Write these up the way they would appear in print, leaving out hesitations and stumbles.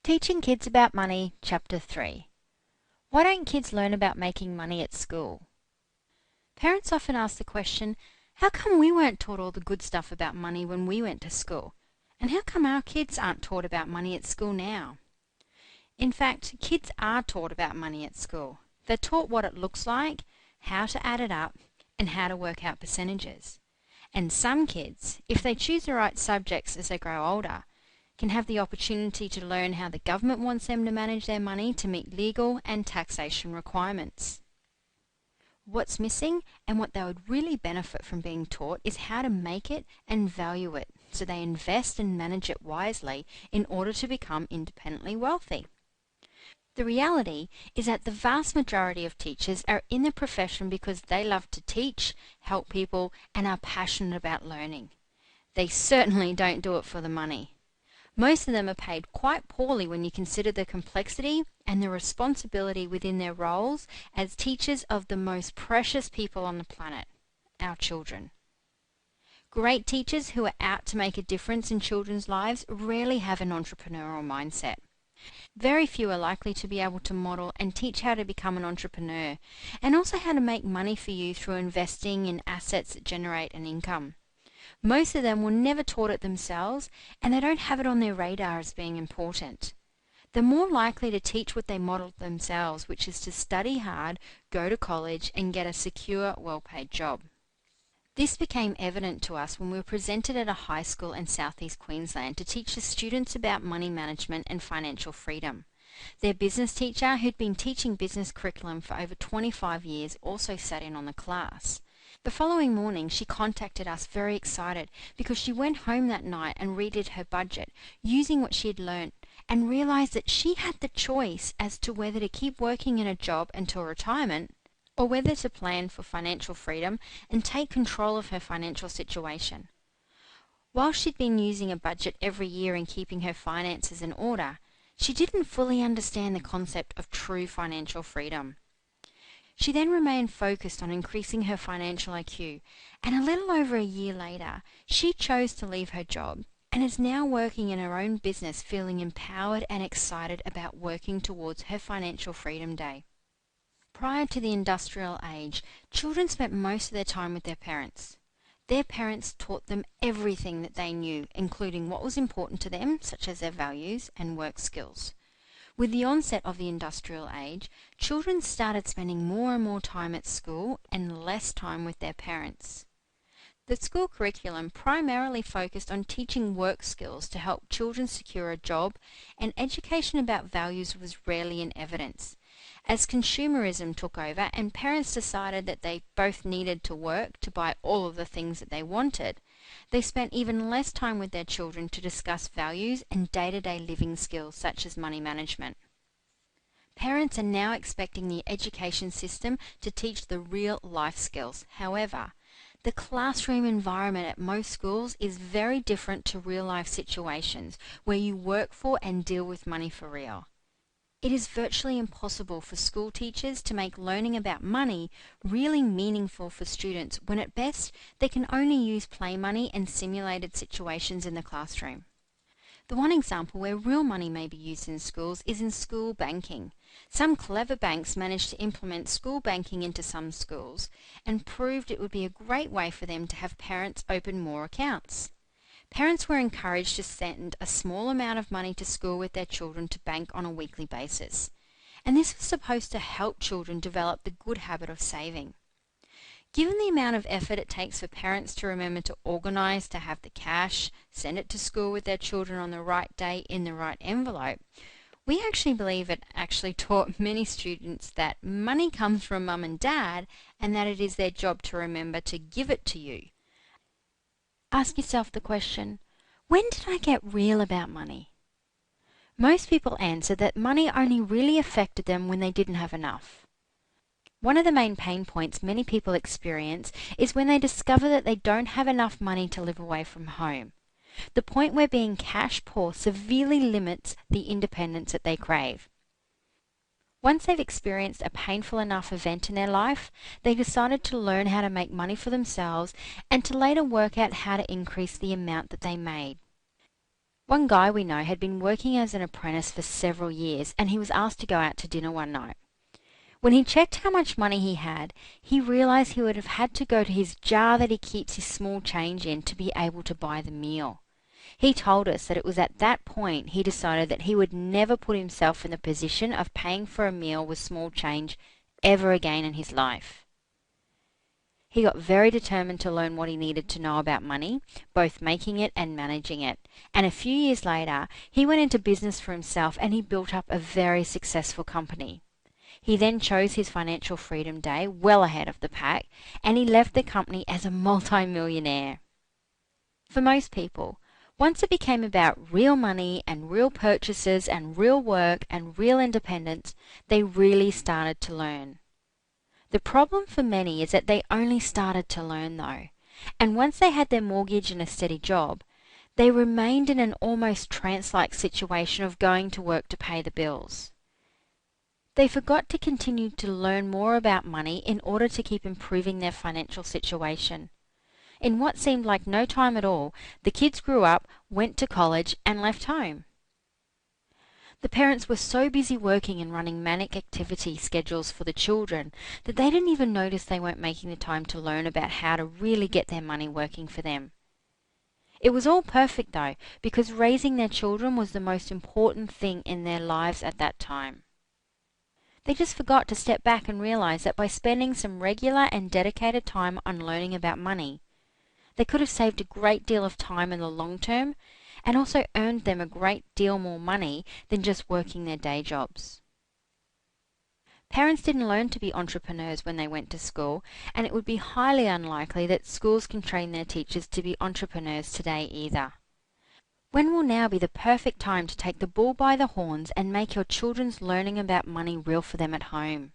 Teaching Kids About Money, Chapter 3. Why don't kids learn about making money at school? Parents often ask the question, how come we weren't taught all the good stuff about money when we went to school? And how come our kids aren't taught about money at school now? In fact, kids are taught about money at school. They're taught what it looks like, how to add it up, and how to work out percentages. And some kids, if they choose the right subjects as they grow older, can have the opportunity to learn how the government wants them to manage their money to meet legal and taxation requirements. What's missing and what they would really benefit from being taught is how to make it and value it so they invest and manage it wisely in order to become independently wealthy. The reality is that the vast majority of teachers are in the profession because they love to teach, help people, and are passionate about learning. They certainly don't do it for the money. Most of them are paid quite poorly when you consider the complexity and the responsibility within their roles as teachers of the most precious people on the planet, our children. Great teachers who are out to make a difference in children's lives rarely have an entrepreneurial mindset. Very few are likely to be able to model and teach how to become an entrepreneur, and also how to make money for you through investing in assets that generate an income. Most of them were never taught it themselves, and they don't have it on their radar as being important. They're more likely to teach what they modeled themselves, which is to study hard, go to college, and get a secure, well-paid job. This became evident to us when we were presented at a high school in southeast Queensland to teach the students about money management and financial freedom. Their business teacher, who'd been teaching business curriculum for over 25 years, also sat in on the class. The following morning she contacted us very excited because she went home that night and redid her budget using what she had learnt and realised that she had the choice as to whether to keep working in a job until retirement or whether to plan for financial freedom and take control of her financial situation. While she'd been using a budget every year and keeping her finances in order, she didn't fully understand the concept of true financial freedom. She then remained focused on increasing her financial IQ, and a little over a year later, she chose to leave her job and is now working in her own business, feeling empowered and excited about working towards her financial freedom day. Prior to the industrial age, children spent most of their time with their parents. Their parents taught them everything that they knew, including what was important to them, such as their values and work skills. With the onset of the industrial age, children started spending more and more time at school and less time with their parents. The school curriculum primarily focused on teaching work skills to help children secure a job, and education about values was rarely in evidence. As consumerism took over and parents decided that they both needed to work to buy all of the things that they wanted, they spent even less time with their children to discuss values and day-to-day living skills such as money management. Parents are now expecting the education system to teach the real life skills. However, the classroom environment at most schools is very different to real-life situations where you work for and deal with money for real. It is virtually impossible for school teachers to make learning about money really meaningful for students when at best they can only use play money and simulated situations in the classroom. The one example where real money may be used in schools is in school banking. Some clever banks managed to implement school banking into some schools and proved it would be a great way for them to have parents open more accounts. Parents were encouraged to send a small amount of money to school with their children to bank on a weekly basis, and this was supposed to help children develop the good habit of saving. Given the amount of effort it takes for parents to remember to organise to have the cash, send it to school with their children on the right day in the right envelope, we actually believe it actually taught many students that money comes from mum and dad and that it is their job to remember to give it to you. Ask yourself the question, when did I get real about money? Most people answer that money only really affected them when they didn't have enough. One of the main pain points many people experience is when they discover that they don't have enough money to live away from home. The point where being cash poor severely limits the independence that they crave. Once they've experienced a painful enough event in their life, they decided to learn how to make money for themselves and to later work out how to increase the amount that they made. One guy we know had been working as an apprentice for several years, and he was asked to go out to dinner one night. When he checked how much money he had, he realized he would have had to go to his jar that he keeps his small change in to be able to buy the meal. He told us that it was at that point he decided that he would never put himself in the position of paying for a meal with small change ever again in his life. He got very determined to learn what he needed to know about money, both making it and managing it. And a few years later, he went into business for himself and he built up a very successful company. He then chose his financial freedom day well ahead of the pack, and he left the company as a multi-millionaire. For most people, once it became about real money and real purchases and real work and real independence, they really started to learn. The problem for many is that they only started to learn though, and once they had their mortgage and a steady job, they remained in an almost trance-like situation of going to work to pay the bills. They forgot to continue to learn more about money in order to keep improving their financial situation. In what seemed like no time at all, the kids grew up, went to college, and left home. The parents were so busy working and running manic activity schedules for the children that they didn't even notice they weren't making the time to learn about how to really get their money working for them. It was all perfect though, because raising their children was the most important thing in their lives at that time. They just forgot to step back and realize that by spending some regular and dedicated time on learning about money, they could have saved a great deal of time in the long term and also earned them a great deal more money than just working their day jobs. Parents didn't learn to be entrepreneurs when they went to school, and it would be highly unlikely that schools can train their teachers to be entrepreneurs today either. When will now be the perfect time to take the bull by the horns and make your children's learning about money real for them at home?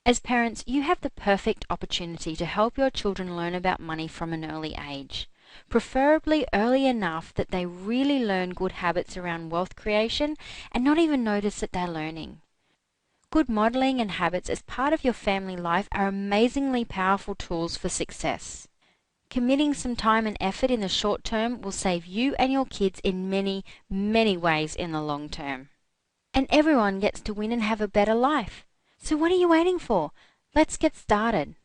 As parents, you have the perfect opportunity to help your children learn about money from an early age, preferably early enough that they really learn good habits around wealth creation and not even notice that they're learning. Good modeling and habits as part of your family life are amazingly powerful tools for success. Committing some time and effort in the short term will save you and your kids in many, many ways in the long term. And everyone gets to win and have a better life. So what are you waiting for? Let's get started.